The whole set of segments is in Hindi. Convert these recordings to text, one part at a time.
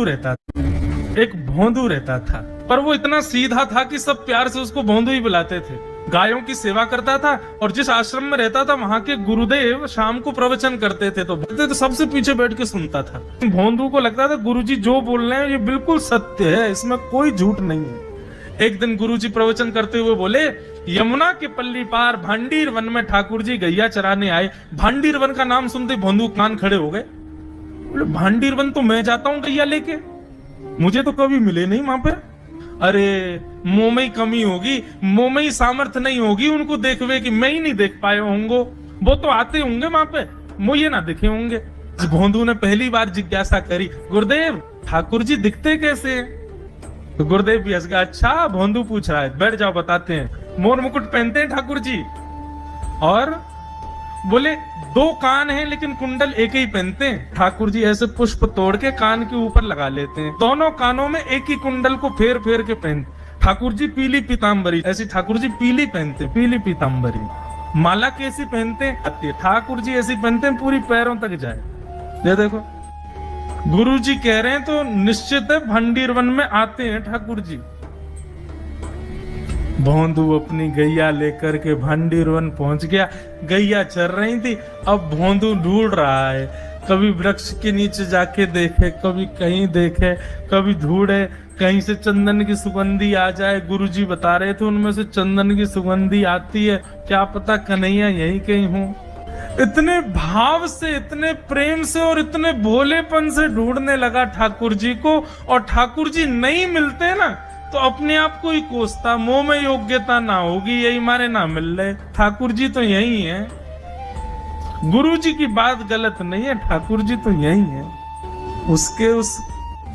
रहता था, एक भोंदू रहता था, पर वो इतना सीधा था कि सब प्यार से उसको भोंदू ही बुलाते थे। गायों की सेवा करता था और जिस आश्रम में रहता था वहां के गुरुदेव शाम को प्रवचन करते थे तो सबसे पीछे बैठ के सुनता था। भोंदू को लगता था गुरुजी जो बोल रहे हैं ये बिल्कुल सत्य है, इसमें कोई झूठ नहीं है। एक दिन गुरुजी प्रवचन करते हुए बोले, यमुना के पल्ली पार भांडीर वन में ठाकुर जी गैया चराने आए। भांडीर वन का नाम सुनते भोंदू कान खड़े हो गए। बोले भांडीर वन तो मैं जाता हूँ गैया लेके, मुझे तो कभी मिले नहीं वहां पे। अरे मुंह में ही कमी होगी, मुंह में ही सामर्थ्य नहीं होगी उनको देखवे कि मैं ही नहीं देख पाए होंगे, वो तो आते होंगे वहां पे, मुझे ना दिखे होंगे। भोंदू ने पहली बार जिज्ञासा करी, गुरुदेव ठाकुर जी दिखते कैसे हैं? तो गुरुदेव भी हंस गया, अच्छा भोंदू पूछ रहा है, बैठ जाओ बताते हैं। मोर मुकुट पहनते हैं ठाकुर जी, और बोले दो कान हैं लेकिन कुंडल एक ही पहनते हैं। ठाकुर जी ऐसे पुष्प तोड़ के कान के ऊपर लगा लेते हैं, दोनों कानों में एक ही कुंडल को फेर फेर के पहनते। ठाकुर जी पीली पीताम्बरी, ऐसी ठाकुर जी पीली पहनते, पीली पीताम्बरी। माला कैसी पहनते हैं? ठाकुर जी ऐसी पहनते हैं पूरी पैरों तक जाए। ये देखो गुरु जी कह रहे हैं तो निश्चित है भांडीर वन में आते हैं ठाकुर जी। भोंदू अपनी गैया लेकर के भांडीर वन पहुंच गया। गैया चर रही थी, अब भोंदू ढूंढ रहा है, कभी वृक्ष के नीचे जाके देखे, कभी कहीं देखे, कभी ढूंढे कहीं से चंदन की सुगंधी आ जाए। गुरुजी बता रहे थे उनमें से चंदन की सुगंधी आती है, क्या पता कन्हैया यहीं कहीं हो। इतने भाव से, इतने प्रेम से और इतने भोलेपन से ढूंढने लगा ठाकुर जी को, और ठाकुर जी नहीं मिलते ना तो अपने आप को ही कोसता, मुंह में योग्यता ना होगी, यही मारे ना मिल रहे, ठाकुर जी तो यही है। गुरु जी की बात गलत नहीं है, ठाकुर जी तो यही है। उसके उस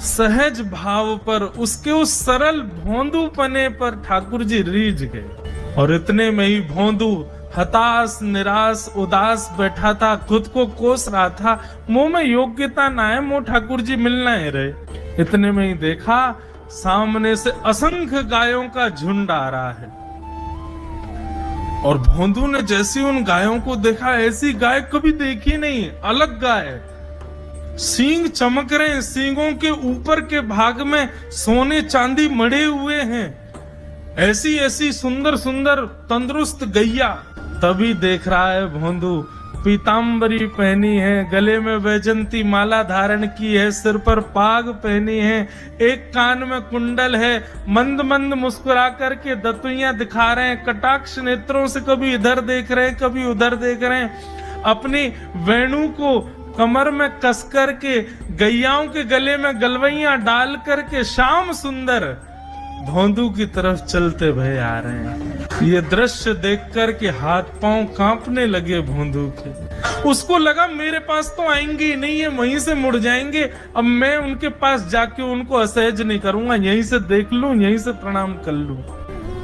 सहज भाव पर, उसके उस सरल भोंदूपने पर ठाकुर जी रीझ गए। और इतने में ही भोंदू हताश, निराश, उदास बैठा था, खुद को कोस रहा था, मुंह में योग्यता ना है, मुंह ठाकुर जी मिलना ही रहे। इतने में ही देखा सामने से असंख्य गायों का झुंड आ रहा है, और भोंदू ने जैसी उन गायों को देखा, ऐसी गाय कभी देखी नहीं, अलग गाय, सींग चमक रहे हैं, सींगों के ऊपर के भाग में सोने चांदी मढ़े हुए हैं, ऐसी ऐसी सुंदर सुंदर तंदुरुस्त गैया। तभी देख रहा है भोंदू, पीताम्बरी पहनी है, गले में वैजंती माला धारण की है, सिर पर पाग पहनी है, एक कान में कुंडल है, मंद मंद मुस्कुरा करके दतुइयां दिखा रहे हैं, कटाक्ष नेत्रों से कभी इधर देख रहे हैं कभी उधर देख रहे हैं, अपनी वेणु को कमर में कस करके गैयाओं के गले में गलवैया डाल करके श्याम सुंदर भोंदू की तरफ चलते भय आ रहे हैं। ये दृश्य देख कर के हाथ पांव कांपने लगे भोंदू के। उसको लगा मेरे पास तो आएंगे ही नहीं, है वहीं से मुड़ जाएंगे, अब मैं उनके पास जाके उनको असहज नहीं करूंगा, यहीं से देख लूं, यहीं से प्रणाम कर लूं।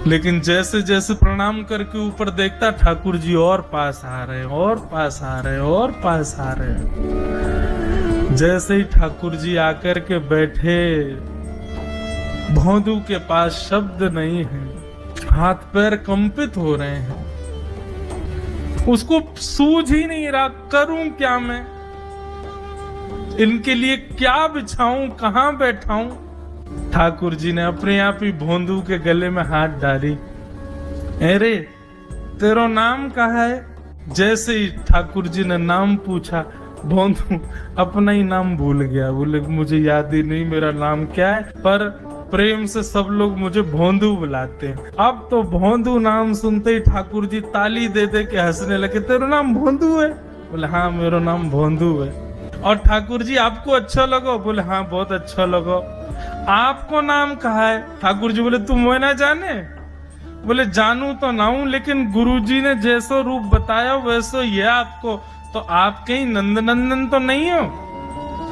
लेकिन जैसे जैसे प्रणाम करके ऊपर देखता, ठाकुर जी और पास आ रहे हैं, और पास आ रहे हैं, और पास आ रहे हैं। जैसे ही ठाकुर जी आकर के बैठे, भोंदू के पास शब्द नहीं है, हाथ पैर कंपित हो रहे हैं, उसको सूझ ही नहीं रहा करूं क्या मैं, इनके लिए क्या बिछाऊं, कहां बैठाऊं। ठाकुर जी ने अपने आप ही भोंदू के गले में हाथ डाली, अरे तेरा नाम कहा है? जैसे ही ठाकुर जी ने नाम पूछा, भोंदू अपना ही नाम भूल गया, बोले मुझे याद ही नहीं मेरा नाम क्या है, पर प्रेम से सब लोग मुझे भोंदू बुलाते हैं। अब तो भोंदू नाम सुनते ही ठाकुर जी ताली दे दे के हंसने लगे, तेरा नाम भोंदू है? बोले हाँ मेरा नाम भोंदू है। और ठाकुर जी आपको अच्छा लगो? बोले हाँ बहुत अच्छा लगो। आपको नाम कहा है? ठाकुर जी बोले तुम वो ना जाने? बोले जानू तो ना हूं, लेकिन गुरुजी ने जैसो रूप बताया वैसो ये आपको, तो आप कहीं नंद नंदन तो नहीं हो?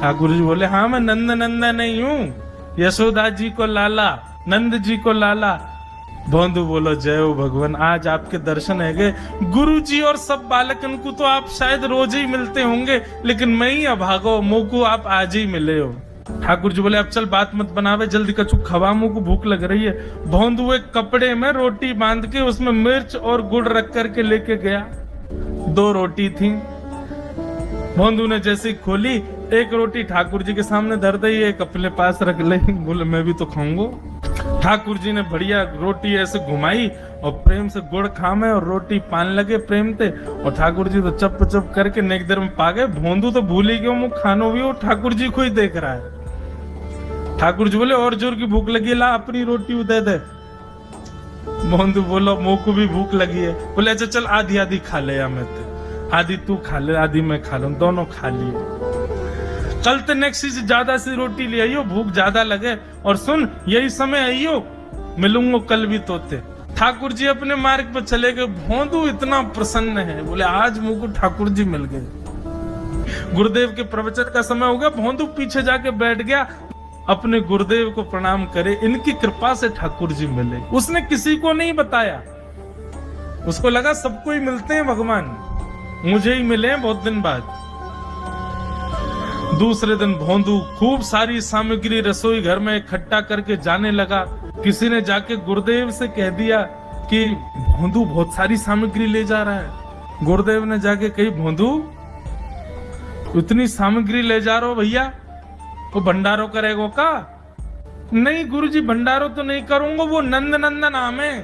ठाकुर जी बोले हाँ मैं नंद नंदन नहीं हूँ, यशोदा जी को लाला, नंद जी को लाला। भोंदू बोलो जय हो भगवान, आज आपके दर्शन है गए। गुरु जी और सब बालकन को तो आप शायद रोज ही मिलते होंगे, लेकिन मैं ही अभागो, मुँह को आप आज ही मिले हो। ठाकुर जी बोले अब चल बात मत बनावे, जल्दी कछु खवा, मुँह को भूख लग रही है। भोंदू एक कपड़े में रोटी बांध के उसमें मिर्च और गुड़ रख करके लेके गया। 2 रोटी थी। भोंदू ने जैसे खोली, एक रोटी ठाकुर जी के सामने धर दी, एक अपने पास रख ले। बोले मैं भी तो खाऊंगा। ठाकुर जी ने बढ़िया रोटी ऐसे घुमाई और प्रेम से गुड़ खामे और रोटी पान लगे प्रेम से। और ठाकुर जी तो चप चप करके नेक देर में पा गए। भोंदू तो भूल ही गयो, मुख खानो भी हो ठाकुर जी को ही देख रहा है। ठाकुर जी बोले और जोर की भूख लगी, ला अपनी रोटी दे दे। भोंदू बोलो मुंह को भी भूख लगी है। बोले अच्छा चल आधी आधी खा ले, या मैं आधी तू खा ले आधी मैं खा लूं, दोनों खा लिए। कल तो नेक्स्ट से ज्यादा सी रोटी ले आइयो, भूख ज्यादा लगे। और सुन यही समय आइयो, मिलूंगा कल भी तोते। ठाकुर जी अपने मार्ग पर चले गए। भोंदू इतना प्रसन्न है, बोले आज मुझ को ठाकुर जी मिल गए। गुरुदेव के प्रवचन का समय हो गया। भोंदू पीछे जाके बैठ गया, अपने गुरुदेव को प्रणाम करे, इनकी कृपा से ठाकुर जी मिले। उसने किसी को नहीं बताया, उसको लगा सबको ही मिलते हैं भगवान, मुझे ही मिले हैं बहुत दिन बाद। दूसरे दिन भोंदू खूब सारी सामग्री रसोई घर में इकट्ठा करके जाने लगा। किसी ने जाके गुरुदेव से कह दिया कि भोंदू बहुत सारी सामग्री ले जा रहा है। गुरुदेव ने जाके कही भोंदू इतनी सामग्री ले जा रहे हो भैया, वो भंडारो करेगो का? नहीं गुरुजी भंडारो तो नहीं करूंगा, वो नंद नंदन नाम है,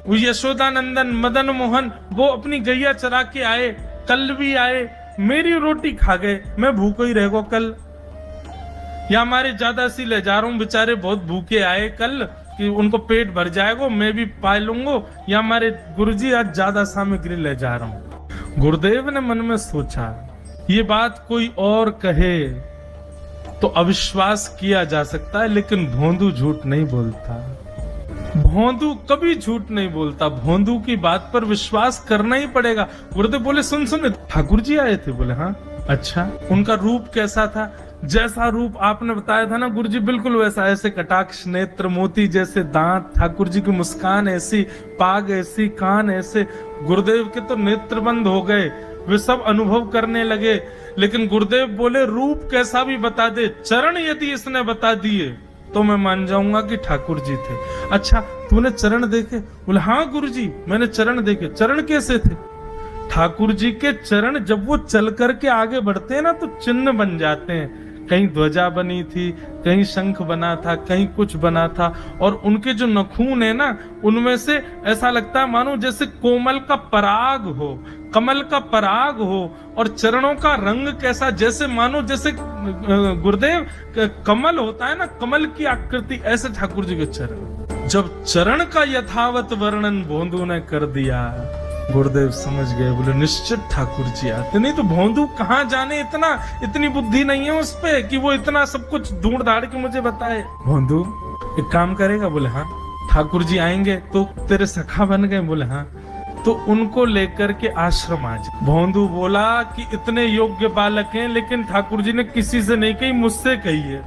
वो यशोदा नंदन मदन मोहन, वो अपनी गैया चरा के आए, कल भी आए, मेरी रोटी खा गए, मैं भूखो ही रहेगो कल। या हमारे ज्यादा सी ले जा रहा हूँ, बेचारे बहुत भूखे आए कल कि उनको पेट भर जाएगा, मैं भी पा लूंगा। या हमारे गुरुजी आज ज्यादा सामग्री ले जा रहा हूँ। गुरुदेव ने मन में सोचा ये बात कोई और कहे तो अविश्वास किया जा सकता है, लेकिन भोंदू झूठ नहीं बोलता। भोंदू कभी झूठ नहीं बोलता, भोंदू की बात पर विश्वास करना ही पड़ेगा। गुरुदेव बोले सुन सुन ठाकुर जी आए थे। बोले हाँ अच्छा, उनका रूप कैसा था? जैसा रूप आपने बताया था ना गुरुजी, बिल्कुल वैसा, ऐसे कटाक्ष नेत्र, मोती जैसे दांत, ठाकुर जी की मुस्कान ऐसी, पाग ऐसी, कान ऐसे। गुरुदेव के तो नेत्र बंद हो गए, वे सब अनुभव करने लगे। लेकिन गुरुदेव बोले रूप कैसा भी बता दे, चरण यदि इसने बता दिए तो मैं मान जाऊंगा कि ठाकुर जी थे। अच्छा तूने चरण देखे? बोले हाँ गुरुजी मैंने चरण देखे। चरण कैसे थे? ठाकुर जी के चरण जब वो चल करके आगे बढ़ते हैं ना तो चिन्ह बन जाते हैं। कहीं ध्वजा बनी थी, कहीं शंख बना था, कहीं कुछ बना था। और उनके जो नखून है ना, उनमें से ऐसा लगता है मानो जैसे कोमल का पराग हो, कमल का पराग हो। और चरणों का रंग कैसा, जैसे मानो जैसे गुरुदेव कमल होता है ना, कमल की आकृति, ऐसे ठाकुर जी के चरण। जब चरण का यथावत वर्णन भोंदू ने कर दिया, गुरुदेव समझ गए। बोले निश्चित ठाकुर जी आते, नहीं तो भोंदू कहाँ जाने, इतनी बुद्धि नहीं है उस पे कि वो इतना सब कुछ ढूंढ धाड़ के मुझे बताए। भोंदू एक काम करेगा? बोले हाँ। ठाकुर जी आएंगे तो तेरे सखा बन गए? बोले हाँ। तो उनको लेकर के आश्रम आ जाए। भोंदू बोला कि इतने योग्य बालक हैं, लेकिन ठाकुर जी ने किसी से नहीं कही, मुझसे कही है।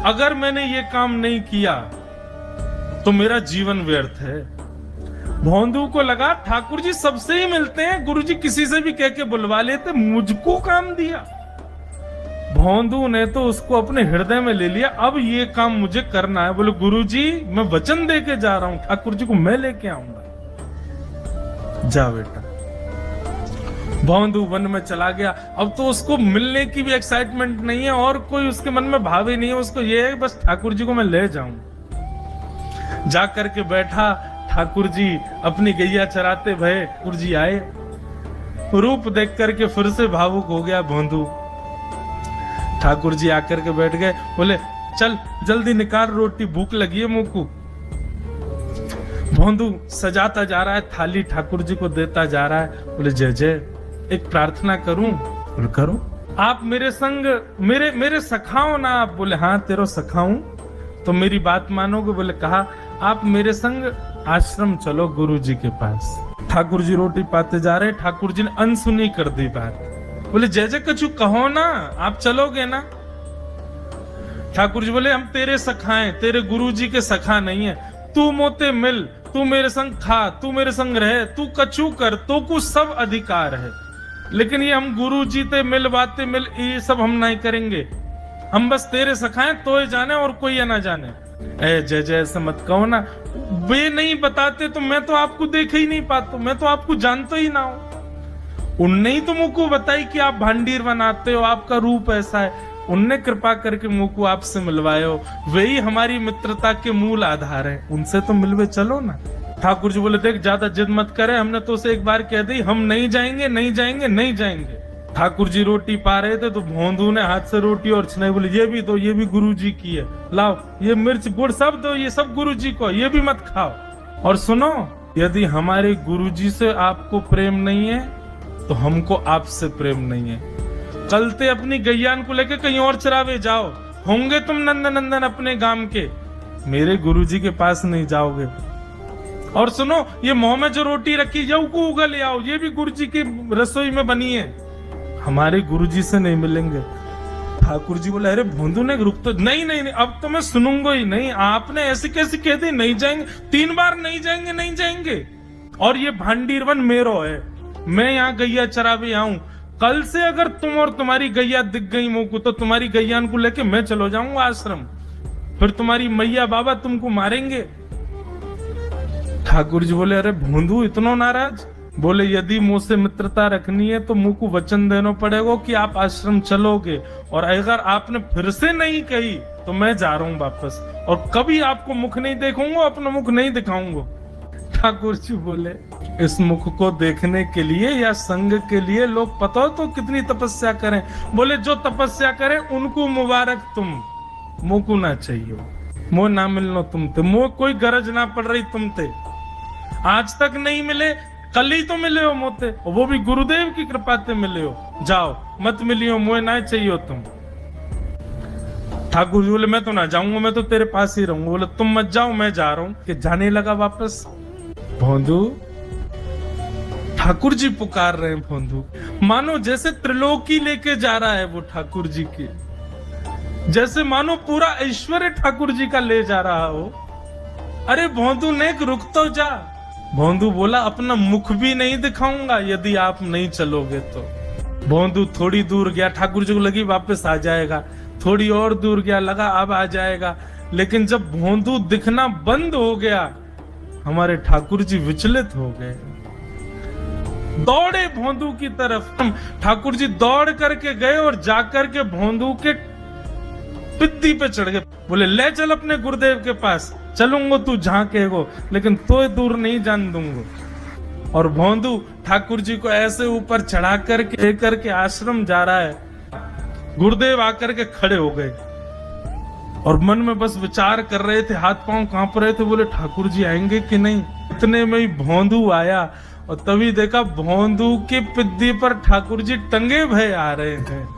अगर मैंने ये काम नहीं किया तो मेरा जीवन व्यर्थ है। भोंदू को लगा ठाकुर जी सबसे ही मिलते हैं, गुरुजी किसी से भी कह के बुलवा लेते, मुझको काम दिया। भोंदू ने तो उसको अपने हृदय में ले लिया, अब ये काम मुझे करना है। बोले गुरुजी मैं वचन दे के जा रहा हूं, ठाकुर जी को मैं लेके आऊंगा। जा बेटा। भोंदू वन में चला गया। अब तो उसको मिलने की भी एक्साइटमेंट नहीं है और कोई उसके मन में भाव ही नहीं है, उसको ये है बस ठाकुर जी को मैं ले जाऊं। जा करके बैठा, ठाकुर जी अपनी गैया चराते भये, ठाकुर जी आए। रूप देख करके फिर से भावुक हो गया भोंदू। ठाकुर जी आकर के बैठ गए। बोले चल जल्दी निकाल रोटी, भूख लगी है मुंह को। भोंदू सजाता जा रहा है थाली, ठाकुर जी को देता जा रहा है। बोले जय जय, एक प्रार्थना करूं? बोले करो। आप मेरे संग मेरे सखाओ ना आप? बोले हाँ तेरो सखाऊं तो मेरी बात मानोगे? बोले कहा आप मेरे संग आश्रम चलो गुरु जी के पास। ठाकुर जी रोटी पाते जा रहे, ठाकुर जी ने अनसुनी कर दी बात। बोले जय जय कछु कहो ना, आप चलोगे ना? ठाकुर जी बोले हम तेरे सखा हैं, तेरे गुरु जी के सखा नहीं है। तू मोते मिल, तू मेरे संग खा, तू मेरे संग रहे, तू कछु कर, तो कुछ सब अधिकार है, लेकिन ये हम गुरु जी ते मिल बातें मिल ये सब हम नहीं करेंगे। हम बस तेरे सखाएं तो ही जाने और कोई ये ना जाने। जय जय ऐसा मत कहो ना, वे नहीं बताते तो मैं तो आपको देख ही नहीं पाता, मैं तो आपको जानता ही ना हूं। उनने ही तो मुझको बताई कि आप भांडीर बनाते हो, आपका रूप ऐसा है। उनने कृपा करके मुझको आपसे मिलवाए हो, वही हमारी मित्रता के मूल आधार है, उनसे तो मिलवे चलो ना। ठाकुर जी बोले देख ज्यादा जिद मत करे, हमने तो उसे एक बार कह दी हम नहीं जाएंगे नहीं जाएंगे नहीं जाएंगे। ठाकुर जी रोटी पा रहे थे तो भोंदू ने हाथ से रोटी और छनाई, बोले ये भी दो, ये भी गुरु जी की है, लाओ ये मिर्च गुड़ सब दो, ये सब गुरु जी को, ये भी मत खाओ। और सुनो, यदि हमारे गुरु जी से आपको प्रेम नहीं है तो हमको आपसे प्रेम नहीं है। कल ते अपनी गैयान को लेके कहीं और चरावे जाओ, होंगे तुम नंदन नंदन अपने गांव के, मेरे गुरु जी के पास नहीं जाओगे। और सुनो, ये मुंह में जो रोटी रखी जाओ को उगल ले आओ, ये भी गुरु जी की रसोई में बनी है, हमारे गुरु जी से नहीं मिलेंगे। ठाकुर जी बोले अरे भोंदू ने रुक तो, नहीं नहीं नहीं अब तो मैं सुनूंगा ही नहीं, आपने ऐसे कैसे कह दी नहीं जाएंगे, 3 बार नहीं जाएंगे नहीं जाएंगे। और ये भांडीरवन मेरो है, मैं यहाँ गैया चरावे आऊं, कल से अगर तुम और तुम्हारी गैया दिख गई मुझको तो तुम्हारी गैयान को लेके मैं चलो जाऊंगा आश्रम, फिर तुम्हारी मैया बाबा तुमको मारेंगे। ठाकुर जी बोले अरे भोंदू इतना नाराज, बोले यदि मुझसे मित्रता रखनी है तो मुझको वचन देना पड़ेगा कि आप आश्रम चलोगे, और अगर आपने फिर से नहीं कही तो मैं जा रहा हूं वापस, और कभी आपको मुख नहीं देखूंगा, अपना मुख नहीं दिखाऊंगा। ठाकुर जी बोले इस मुख को देखने के लिए या संग के लिए लोग पता हो तो कितनी तपस्या करें, बोले जो तपस्या करें उनको मुबारक, तुम मुझको ना चाहिए, मुझ ना मिलना तुमते, मुझ कोई गरज ना पड़ रही तुमते, आज तक नहीं मिले, कल ही तो मिले हो मोते, वो भी गुरुदेव की कृपा से मिले हो, जाओ मत मिलियो, मुझे ना चाहिए तुम। ठाकुर जी बोले मैं तो ना जाऊंगा, मैं तो तेरे पास ही रहूंगा। बोले तुम मत जाओ, मैं जा रहा हूं। कि जाने लगा वापस। भोंदू, ठाकुर जी पुकार रहे हैं भोंदू, मानो जैसे त्रिलोकी लेके जा रहा है वो ठाकुर जी की, जैसे मानो पूरा ऐश्वर्य ठाकुर जी का ले जा रहा हो। अरे भोंदू ने रुक तो जा। भोंदू बोला अपना मुख भी नहीं दिखाऊंगा यदि आप नहीं चलोगे तो। भोंदू थोड़ी दूर गया, ठाकुर जी को लगी वापस आ जाएगा, थोड़ी और दूर गया, लगा अब आ जाएगा, लेकिन जब भोंदू दिखना बंद हो गया हमारे ठाकुर जी विचलित हो गए, दौड़े भोंदू की तरफ। ठाकुर जी दौड़ करके गए और जाकर के भोंदू के पिद्दी पे चढ़ गए, बोले ले चल अपने गुरुदेव के पास, चलूंगा तू जहां कहेगो, लेकिन तो दूर नहीं जान दूंगा। और भोंदू ठाकुर जी को ऐसे ऊपर चढ़ा करके आश्रम जा रहा है, गुरुदेव आकर के खड़े हो गए और मन में बस विचार कर रहे थे, हाथ पांव कांप रहे थे, बोले ठाकुर जी आएंगे कि नहीं। इतने में ही भोंदू आया और तभी देखा भोंदू के पिद्दी पर ठाकुर जी टंगे भय आ रहे हैं।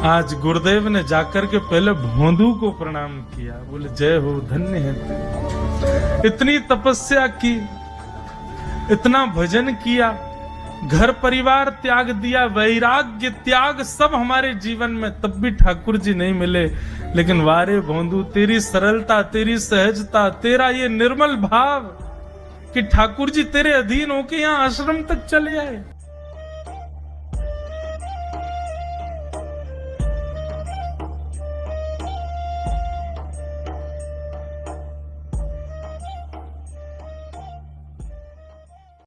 आज गुरुदेव ने जाकर के पहले भोंदू को प्रणाम किया, बोले जय हो, धन्य है तू, इतनी तपस्या की, इतना भजन किया, घर परिवार त्याग दिया, वैराग्य त्याग सब हमारे जीवन में, तब भी ठाकुर जी नहीं मिले। लेकिन वारे भोंदू, तेरी सरलता, तेरी सहजता, तेरा ये निर्मल भाव कि ठाकुर जी तेरे अधीन होके यहाँ आश्रम तक चले आए।